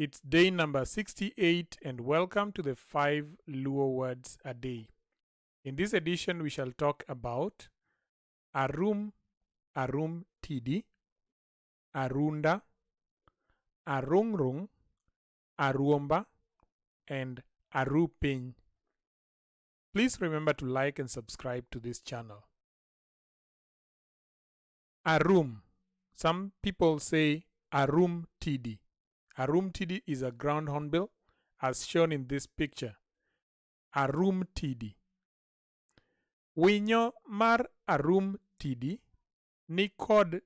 It's day number 68 and welcome to the 5 Luo words a day. In this edition we shall talk about Arum Arum tidi Arunda Arung'rung Aruomba and Arupping. Please remember to like and subscribe to this channel. Arum. Some people say Arum tidi. Arum tidi is a ground hornbill as shown in this picture. Arum tidi. Winyo mar arum tidi ni kod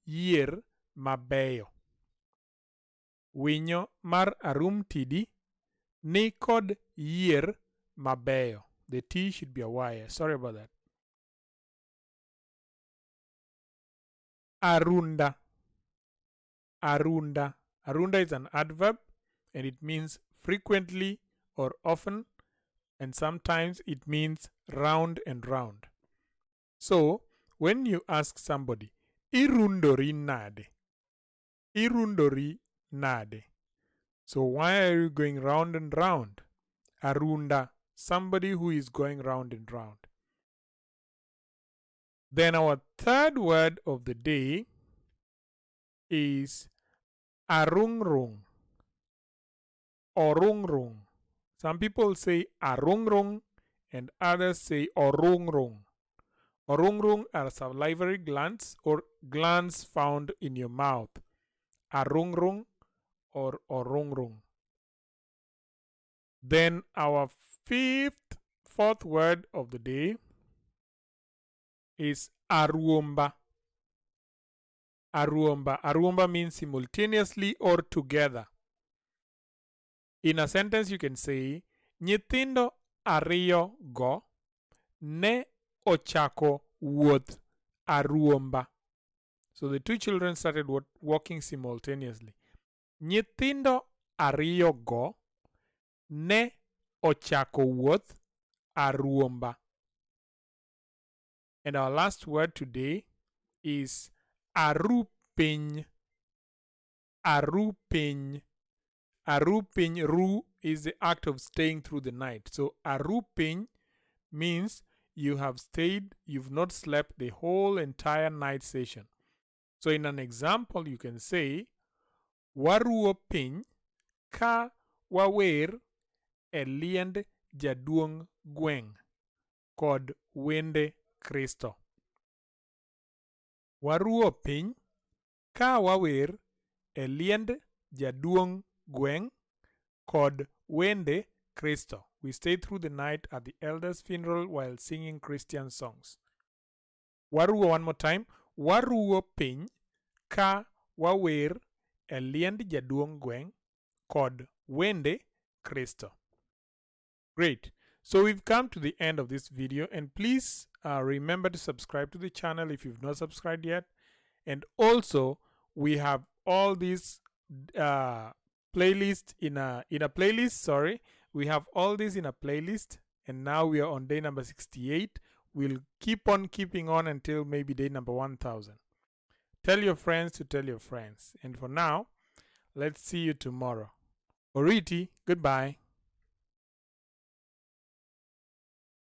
yier mabeyo. Winyo mar arum tidi ni kod yier mabeyo. The T should be a Y. Sorry about that. Arunda. Arunda. Arunda is an adverb and it means frequently or often, and sometimes it means round and round. So, when you ask somebody, Irundori nade? Irundori nade. So, why are you going round and round? Arunda, somebody who is going round and round. Then our third word of the day is Arung'rung. Arung'rung. Some people say Arung'rung and others say Arung'rung. Arung'rung are salivary glands or glands found in your mouth. Arung'rung or Arung'rung. Then our fourth word of the day is Aruomba. Aruomba. Aruomba means simultaneously or together. In a sentence you can say, Nyithindo ariyo go ne ochako wuoth Aruomba. So the two children started walking simultaneously. Nyithindo ariyo go ne ochako wuoth Aruomba. And our last word today is Arupping. Arupping. Arupping. Ru is the act of staying through the night. So Arupping means you have stayed, you've not slept the whole entire night session. So in an example you can say Waruoping ka wawer e liend jaduong' gweng' kod wende Kristo. Waruoping ka wawer e liend jaduong' gweng' kod wende Kristo. We stayed through the night at the elder's funeral while singing Christian songs. Waruo one more time. Waruoping ka wawer e liend jaduong' gweng' kod wende Kristo. Great. So we've come to the end of this video, and please remember to subscribe to the channel if you've not subscribed yet. And also we have all these playlists in a playlist. Sorry, we have all these in a playlist, and now we are on day number 68. We'll keep on keeping on until maybe day number 1000. Tell your friends to tell your friends. And for now, let's see you tomorrow. Oriti, goodbye.